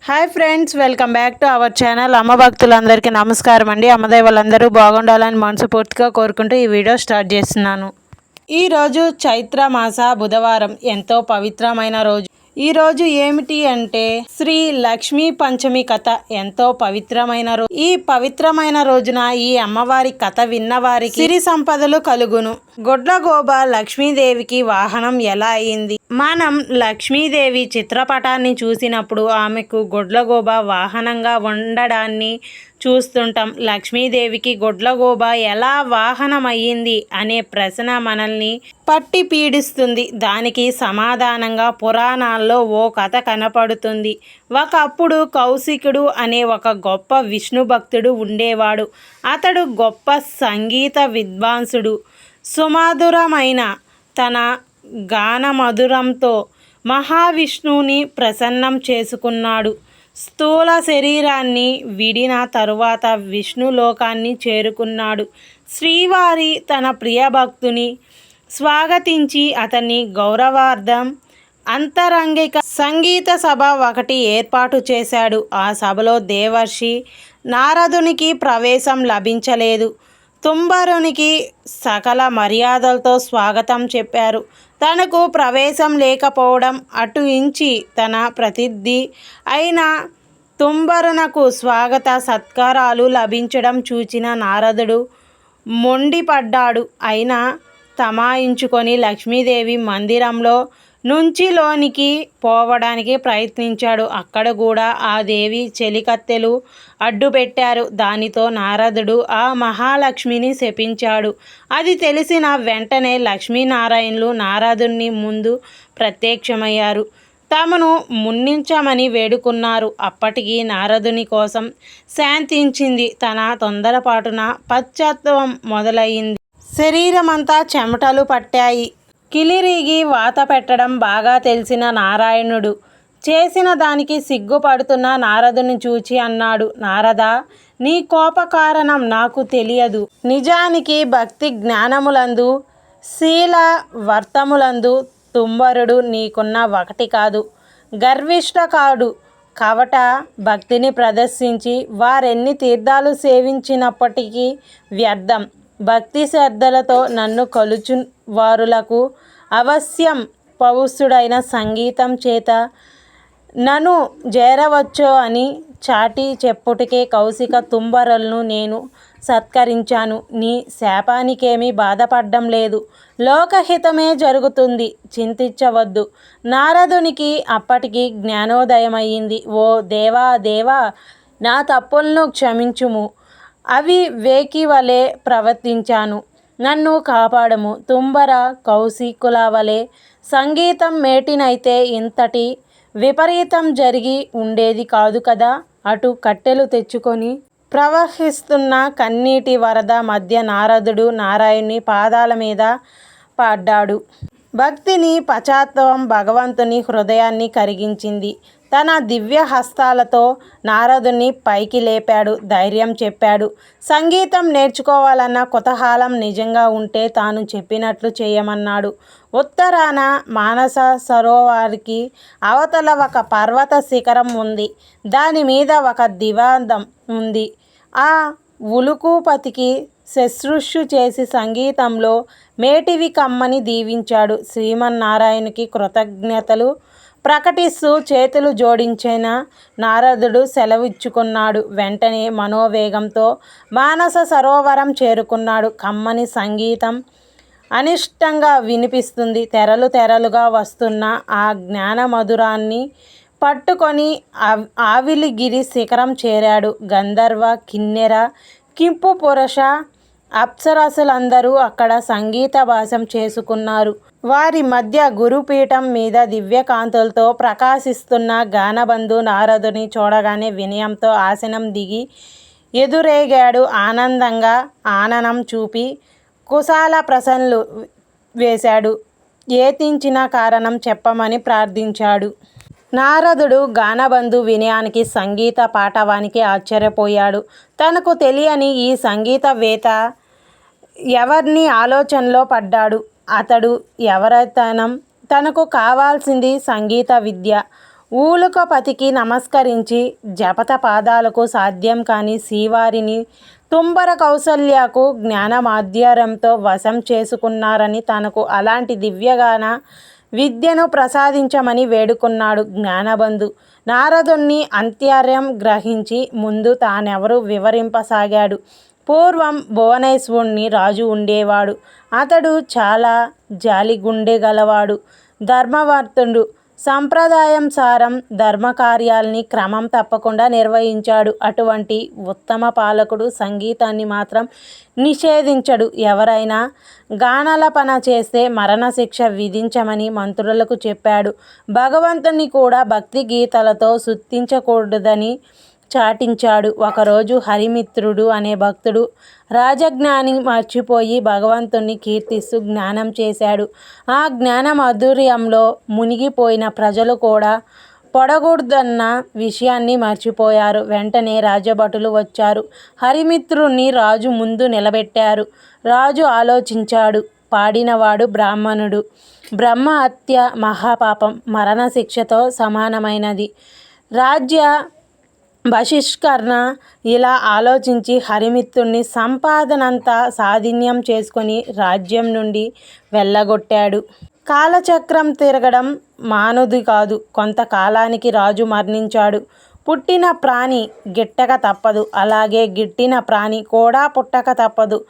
Hi friends, welcome back to our channel. అమ్మ భక్తులందరికీ నమస్కారం అండి. అమ్మదేవులందరూ బాగుండాలని మనస్ఫూర్తిగా కోరుకుంటూ ఈ వీడియో స్టార్ట్ చేస్తున్నాను. ఈరోజు చైత్ర మాస బుధవారం, ఎంతో పవిత్రమైన రోజు. ఈరోజు ఏమిటి అంటే శ్రీ లక్ష్మీ పంచమి కథ. ఎంతో పవిత్రమైన రోజు. ఈ పవిత్రమైన రోజున ఈ అమ్మవారి కథ విన్నవారికి సిరి సంపదలు కలుగును. గొడ్లగోబ లక్ష్మీదేవికి వాహనం ఎలా అయింది? మనం లక్ష్మీదేవి చిత్రపటాన్ని చూసినప్పుడు ఆమెకు గొడ్లగోబ వాహనంగా ఉండడాన్ని చూస్తుంటాం. లక్ష్మీదేవికి గొడ్లగోబ ఎలా వాహనం అయ్యింది అనే ప్రశ్న మనల్ని పట్టి పీడిస్తుంది. దానికి సమాధానంగా పురాణాల్లో ఓ కథ కనపడుతుంది. ఒకప్పుడు కౌశికుడు అనే ఒక గొప్ప విష్ణు భక్తుడు ఉండేవాడు. అతడు గొప్ప సంగీత విద్వాంసుడు. సుమధురమైన తన గానమధురంతో మహావిష్ణువుని ప్రసన్నం చేసుకున్నాడు. స్థూల శరీరాన్ని విడిన తరువాత విష్ణులోకాన్ని చేరుకున్నాడు. శ్రీవారి తన ప్రియ భక్తుని స్వాగతించి అతన్ని గౌరవార్థం అంతరంగిక సంగీత సభ ఒకటి ఏర్పాటు చేశాడు. ఆ సభలో దేవర్షి నారదునికి ప్రవేశం లభించలేదు. తుంబరునికి సకల మర్యాదలతో స్వాగతం చెప్పారు. తనకు ప్రవేశం లేకపోవడం అటుయించి తన ప్రతినిధి అయిన తుంబరునకు స్వాగత సత్కారాలు లభించడం చూచిన నారదుడు మొండిపడ్డాడు. అయినా తమాయించుకొని లక్ష్మీదేవి మందిరంలో నుంచి లోనికి పోవడానికి ప్రయత్నించాడు. అక్కడ కూడా ఆ దేవి చెలికత్తెలు అడ్డుపెట్టారు. దానితో నారదుడు ఆ మహాలక్ష్మిని శపించాడు. అది తెలిసిన వెంటనే లక్ష్మీనారాయణులు నారదుని ముందు ప్రత్యక్షమయ్యారు. తమను మున్నించమని వేడుకున్నారు. అప్పటికి నారదుని కోసం శాంతించింది. తన తొందరపాటున పశ్చాత్తాపం మొదలయ్యింది. శరీరమంతా చెమటలు పట్టాయి. కిలిరిగి వాత పెట్టడం బాగా తెలిసిన నారాయణుడు చేసిన దానికి సిగ్గుపడుతున్న నారదుని చూచి అన్నాడు, నారదా, నీ కోప కారణం నాకు తెలియదు. నిజానికి భక్తి జ్ఞానములందు శీల వర్తములందు తుంబరుడు నీకున్న ఒకటి కాదు, గర్విష్ట కాడు. కవట భక్తిని ప్రదర్శించి వారెన్ని తీర్థాలు సేవించినప్పటికీ వ్యర్థం. భక్తి శ్రద్ధలతో నన్ను కొలుచు వారులకు అవశ్యం పౌరుషుడైన సంగీతం చేత నన్ను చేరవచ్చో అని చాటి చెప్పుటికే కౌశిక తుంబరులను నేను సత్కరించాను. నీ శాపానికేమీ బాధపడడం లేదు. లోకహితమే జరుగుతుంది, చింతించవద్దు. నారదునికి అప్పటికి జ్ఞానోదయమయ్యింది. ఓ దేవా దేవా, నా తప్పులను క్షమించుము. అవి వేకి వలె ప్రవర్తించాను, నన్ను కాపాడము. తుంబర కౌశికుల వలె సంగీతం మేటినైతే ఇంతటి విపరీతం జరిగి ఉండేది కాదు కదా. అటు కట్టెలు తెచ్చుకొని ప్రవహిస్తున్న కన్నీటి వరద మధ్య నారదుడు నారాయణుని పాదాల మీద పడ్డాడు. భక్తిని పశ్చాత్తాపం భగవంతుని హృదయాన్ని కరిగించింది. తన దివ్య హస్తాలతో నారదుని పైకి లేపాడు. ధైర్యం చెప్పాడు. సంగీతం నేర్చుకోవాలన్న కుతూహలం నిజంగా ఉంటే తాను చెప్పినట్లు చేయమన్నాడు. ఉత్తరాన మానస సరోవరికి అవతల ఒక పర్వత శిఖరం ఉంది. దాని మీద ఒక దివాంతం ఉంది. ఆ ఉలుకుపతికి శుశ్రూష చేసి సంగీతంలో మేటివి కమ్మని దీవించాడు. శ్రీమన్నారాయణునికి కృతజ్ఞతలు ప్రకటిస్తూ చేతులు జోడించిన నారదుడు సెలవిచ్చుకున్నాడు. వెంటనే మనోవేగంతో మానస సరోవరం చేరుకున్నాడు. కమ్మని సంగీతం అనిష్టంగా వినిపిస్తుంది. తెరలు తెరలుగా వస్తున్న ఆ జ్ఞానమధురాన్ని పట్టుకొని ఆవిలిగిరి శిఖరం చేరాడు. గంధర్వ, కిన్నెర, కింపు పురుష అప్సరసులందరూ అక్కడ సంగీత భాసం చేసుకున్నారు. వారి మధ్య గురుపీఠం మీద దివ్యకాంతులతో ప్రకాశిస్తున్న గానబంధు నారదుని చూడగానే వినయంతో ఆసనం దిగి ఎదురేగాడు. ఆనందంగా ఆననం చూపి కుశాల ప్రశ్నలు వేశాడు. ఏతించిన కారణం చెప్పమని ప్రార్థించాడు. నారదుడు గానబంధు వినయానికి సంగీత పాటవానికి ఆశ్చర్యపోయాడు. తనకు తెలియని ఈ సంగీతవేత్త ఎవరిని ఆలోచనలో పడ్డాడు. అతడు ఎవరైతనం తనకు కావాల్సింది సంగీత విద్య. ఊలుకపతికి నమస్కరించి జపత పాదాలకు సాధ్యం కాని శ్రీవారిని తుంబర కౌసల్యకు జ్ఞానమాధ్వర్యంతో వశం చేసుకున్నారని తనకు అలాంటి దివ్యగాన విద్యను ప్రసాదించమని వేడుకున్నాడు జ్ఞానబంధు. నారదుణ్ణి అంతర్యం గ్రహించి ముందు తానెవరు వివరింపసాగాడు. పూర్వం భువనేశ్వరుని రాజు ఉండేవాడు. అతడు చాలా జాలిగుండె గలవాడు, ధర్మవర్తుడు. సంప్రదాయానుసారం ధర్మకార్యాల్ని క్రమం తప్పకుండా నిర్వహించాడు. అటువంటి ఉత్తమ పాలకుడు సంగీతాన్ని మాత్రం నిషేధించడు. ఎవరైనా గానాలపన చేస్తే మరణశిక్ష విధించమని మంత్రులకు చెప్పాడు. భగవంతుని కూడా భక్తి గీతాలతో స్తుతించకూడదని చాటించాడు. ఒకరోజు హరిమిత్రుడు అనే భక్తుడు రాజజ్ఞాని మర్చిపోయి భగవంతుణ్ణి కీర్తిస్తూ జ్ఞానం చేశాడు. ఆ జ్ఞాన మాధుర్యంలో మునిగిపోయిన ప్రజలు కూడా పొడగూడదన్న విషయాన్ని మర్చిపోయారు. వెంటనే రాజభటులు వచ్చారు. హరిమిత్రుణ్ణి రాజు ముందు నిలబెట్టారు. రాజు ఆలోచించాడు. పాడినవాడు బ్రాహ్మణుడు. బ్రహ్మ హత్య మహాపాపం, మరణశిక్షతో సమానమైనది. రాజ్య బహిష్కరణ. ఇలా ఆలోచించి హరిమిత్రుణ్ణి సంపాదనంతా స్వాధీనం చేసుకొని రాజ్యం నుండి వెళ్ళగొట్టాడు. కాలచక్రం తిరగడం మానుది కాదు. కొంతకాలానికి రాజు మరణించాడు. పుట్టిన ప్రాణి గిట్టక తప్పదు, అలాగే గిట్టిన ప్రాణి కూడా పుట్టక తప్పదు.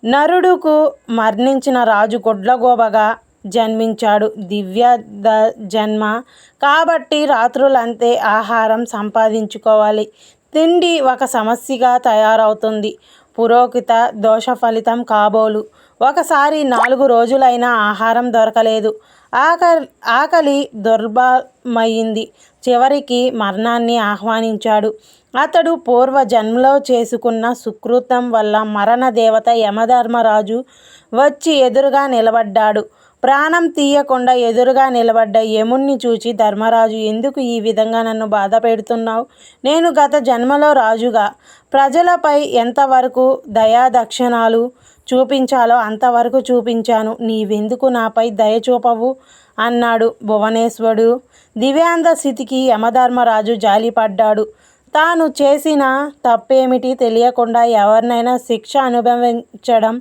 నరుడుకు మరణించిన రాజు గుడ్లగూబగా జన్మించాడు. దివ్య జన్మ కాబట్టి రాత్రులంతే ఆహారం సంపాదించుకోవాలి. తిండి ఒక సమస్యగా తయారవుతుంది. పురోహిత దోష ఫలితం కాబోలు. ఒకసారి 4 రోజులైనా ఆహారం దొరకలేదు. ఆకలి దుర్బలమైంది. చివరికి మరణాన్ని ఆహ్వానించాడు. అతడు పూర్వ జన్మలో చేసుకున్న సుకృతం వల్ల మరణ దేవత యమధర్మరాజు వచ్చి ఎదురుగా నిలబడ్డాడు. ప్రాణం తీయకుండా ఎదురుగా నిలబడ్డ యముణ్ణి చూచి, ధర్మరాజు, ఎందుకు ఈ విధంగా నన్ను బాధ పెడుతున్నావు? నేను గత జన్మలో రాజుగా ప్రజలపై ఎంతవరకు దయాదక్షిణాలు చూపించాలో అంతవరకు చూపించాను. నీవెందుకు నాపై దయ చూపవు అన్నాడు. భువనేశ్వరుడు దివ్యాంధ స్థితికి యమధర్మరాజు జాలిపడ్డాడు. తాను చేసిన తప్పేమిటి తెలియకుండా ఎవరినైనా శిక్ష అనుభవించడం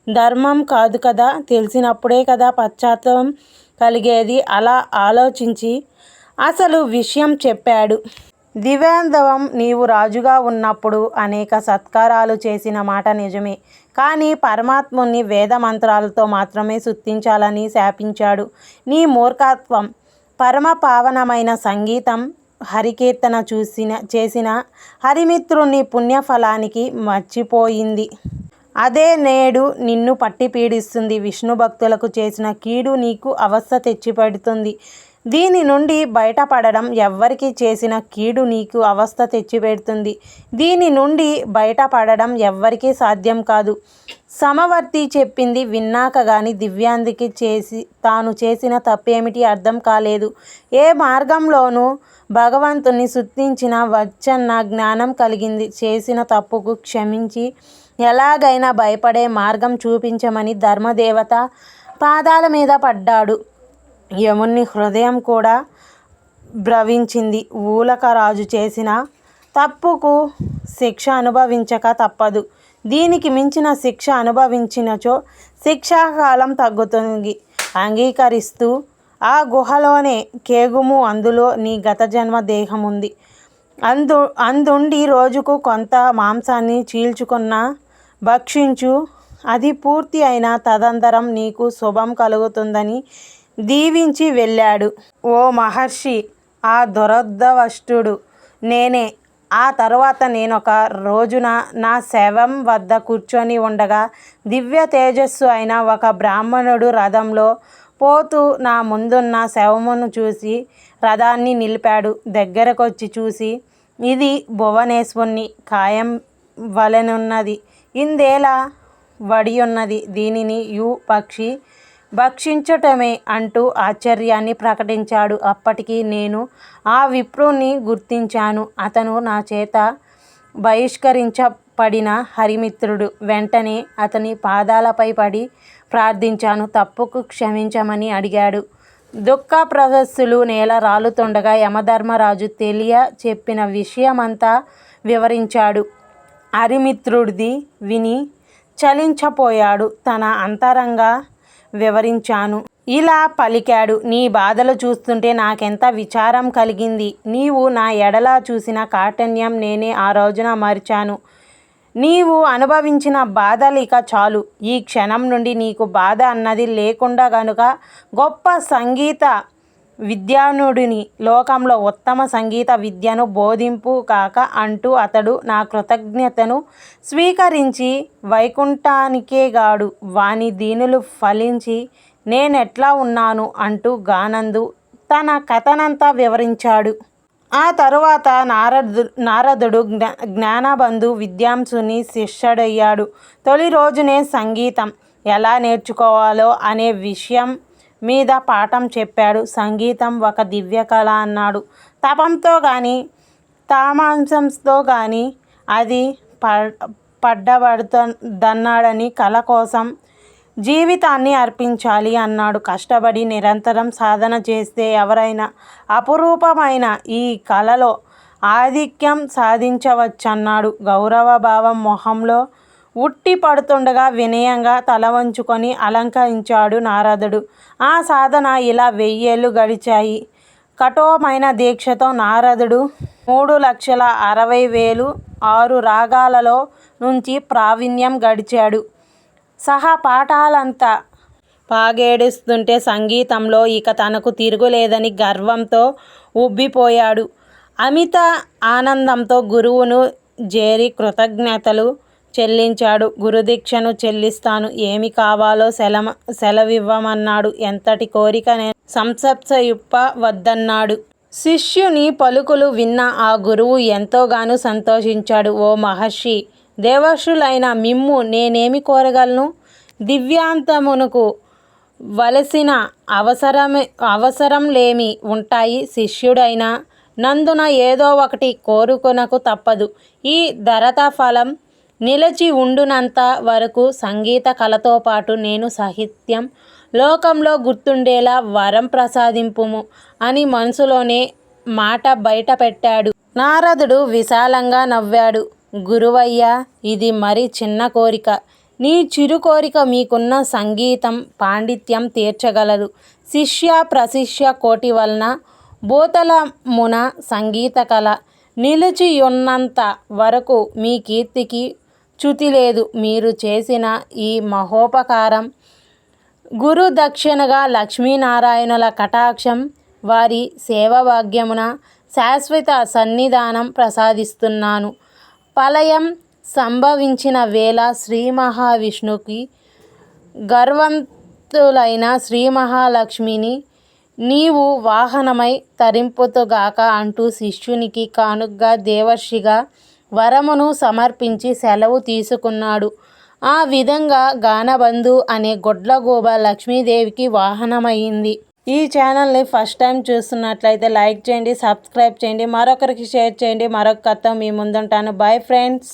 ధర్మం కాదు కదా, తెలిసినప్పుడే కదా పశ్చాత్తాపం కలిగేది. అలా ఆలోచించి అసలు విషయం చెప్పాడు. దివ్యాంధవం, నీవు రాజుగా ఉన్నప్పుడు అనేక సత్కారాలు చేసిన మాట నిజమే. కానీ పరమాత్ముని వేద మంత్రాలతో మాత్రమే స్తుతించాలని శాపించాడు. నీ మూర్ఖత్వం. పరమ పావనమైన సంగీతం హరికీర్తన చేసిన హరిమిత్రుని పుణ్యఫలానికి మర్చిపోయింది. అదే నేడు నిన్ను పట్టి పీడిస్తుంది. విష్ణు భక్తులకు చేసిన కీడు నీకు అవస్థ తెచ్చిపెడుతుంది. దీని నుండి బయటపడడం, ఎవ్వరికి చేసిన కీడు నీకు అవస్థ తెచ్చిపెడుతుంది. దీని నుండి బయటపడడం ఎవ్వరికీ సాధ్యం కాదు. సమవర్తి చెప్పింది విన్నాక గాని దివ్యాంధికి తాను చేసిన తప్పేమిటి అర్థం కాలేదు. ఏ మార్గంలోనూ భగవంతుని స్తుతించిన వచ్చన్న జ్ఞానం కలిగింది. చేసిన తప్పుకు క్షమించి ఎలాగైనా భయపడే మార్గం చూపించమని ధర్మదేవత పాదాల మీద పడ్డాడు. యముని హృదయం కూడా భ్రవించింది. ఊలకరాజు చేసిన తప్పుకు శిక్ష అనుభవించక తప్పదు. దీనికి మించిన శిక్ష అనుభవించినచో శిక్షాకాలం తగ్గుతుంది. అంగీకరిస్తూ ఆ గుహలోనే కేగుము, అందులో నీ గత జన్మ దేహం ఉంది. అందుండి రోజుకు కొంత మాంసాన్ని చీల్చుకున్న భక్షించు. అది పూర్తి అయిన తదనంతరం నీకు శుభం కలుగుతుందని దీవించి వెళ్ళాడు. ఓ మహర్షి, ఆ దురదృష్టవుడు నేనే. ఆ తరువాత నేనొక రోజున నా శవం వద్ద కూర్చొని ఉండగా దివ్య తేజస్సు అయిన ఒక బ్రాహ్మణుడు రథంలో పోతూ నా ముందున్న శవమును చూసి రథాన్ని నిలిపాడు. దగ్గరకొచ్చి చూసి, ఇది భువనేశ్వరుని కాయం వలెనున్నది. ఇందేలా వడియున్నది. దీనిని పక్షి భక్షించటమే అంటూ ఆశ్చర్యాన్ని ప్రకటించాడు. అప్పటికి నేను ఆ విప్రుని గుర్తించాను. అతను నా చేత బహిష్కరించబడిన హరిమిత్రుడు. వెంటనే అతని పాదాలపై పడి ప్రార్థించాను. తప్పుకు క్షమించమని అడిగాడు. దుఃఖ ప్రశస్సులు నేల రాలుతుండగా యమధర్మరాజు తెలియ చెప్పిన విషయమంతా వివరించాడు. హరిమిత్రుడిది విని చలించపోయాడు. తన అంతరంగా వివరించాను. ఇలా పలికాడు. నీ బాధలు చూస్తుంటే నాకెంత విచారం కలిగింది. నీవు నా ఎడల చూసిన కాఠిన్యం నేనే ఆ రోజున మరిచాను. నీవు అనుభవించిన బాధలు ఇక చాలు. ఈ క్షణం నుండి నీకు బాధ అన్నది లేకుండా గనుక గొప్ప సంగీత విద్వానుడిని లోకంలో ఉత్తమ సంగీత విద్యను బోధింపు కాక అంటూ అతడు నా కృతజ్ఞతను స్వీకరించి వైకుంఠానికేగాడు. వాని దీనులు ఫలించి నేనెట్లా ఉన్నాను అంటూ గానందు తన కథనంతా వివరించాడు. ఆ తరువాత నారదుడు జ్ఞానబంధు విద్యాంసుని శిష్యుడయ్యాడు. తొలి రోజునే సంగీతం ఎలా నేర్చుకోవాలో అనే విషయం మీద పాఠం చెప్పాడు. సంగీతం ఒక దివ్యకళ అన్నాడు. తపంతో కానీ తామసంతో కానీ అది పడ్డబడుతుందన్నాడని కళ కోసం జీవితాన్ని అర్పించాలి అన్నాడు. కష్టపడి నిరంతరం సాధన చేస్తే ఎవరైనా అపురూపమైన ఈ కళలో ఆధిక్యం సాధించవచ్చన్నాడు. గౌరవభావం మొహంలో ఉట్టి పడుతుండగా వినయంగా తల వంచుకొని అలంకరించాడు నారదుడు. ఆ సాధన ఇలా 1000 ఏళ్ళు గడిచాయి. కఠోరమైన దీక్షతో నారదుడు 3,60,000 6 రాగాలలో నుంచి ప్రావీణ్యం గడిచాడు. సహా పాఠాలంతా పాగేడుస్తుంటే సంగీతంలో ఇక తనకు తిరుగులేదని గర్వంతో ఉబ్బిపోయాడు. అమిత ఆనందంతో గురువును చేరి కృతజ్ఞతలు చెల్లించాడు. గురుదీక్షను చెల్లిస్తాను, ఏమి కావాలో సెలవివ్వమన్నాడు. ఎంతటి కోరిక సంసప్సయుప్ప వద్దన్నాడు. శిష్యుని పలుకులు విన్న ఆ గురువు ఎంతోగానో సంతోషించాడు. ఓ మహర్షి, దేవర్షులైన మిమ్ము నేనేమి కోరగలను? దివ్యాంతమునకు వలసిన అవసరంలేమి ఉంటాయి? శిష్యుడైన నందున ఏదో ఒకటి కోరుకొనకు తప్పదు. ఈ ధరత ఫలం నిలిచి ఉండునంత వరకు సంగీత కళతో పాటు నేను సాహిత్యం లోకంలో గుర్తుండేలా వరం ప్రసాదింపుము అని మనసులోనే మాట బయట పెట్టాడు. నారదుడు విశాలంగా నవ్వాడు. గురువయ్యా, ఇది మరి చిన్న కోరిక. నీ చిరు కోరిక మీకున్న సంగీతం పాండిత్యం తీర్చగలదు. శిష్య ప్రశిష్య కోటి వలన భూతలమున సంగీత కళ నిలిచియున్నంత వరకు మీ కీర్తికి చ్యుతి లేదు. మీరు చేసిన ఈ మహోపకారం గురు దక్షిణగా లక్ష్మీనారాయణుల కటాక్షం, వారి సేవాభాగ్యమున శాశ్వత సన్నిధానం ప్రసాదిస్తున్నాను. ప్రళయం సంభవించిన వేళ శ్రీ మహావిష్ణువుకి గర్వంతులైన శ్రీ మహాలక్ష్మిని నీవు వాహనమై తరింపుతుగాక అంటూ శిష్యునికి కానుగ్గా దేవర్షిగా వరమును సమర్పించి సెలవు తీసుకున్నాడు. ఆ విధంగా గానబంధు అనే గొడ్లగూబ లక్ష్మీదేవికి వాహనమైంది. ఈ ఛానల్ని ఫస్ట్ టైం చూస్తున్నట్లయితే లైక్ చేయండి, సబ్స్క్రైబ్ చేయండి, మరొకరికి షేర్ చేయండి. మరొక కథ మీ ముందుంటాను. Bye friends.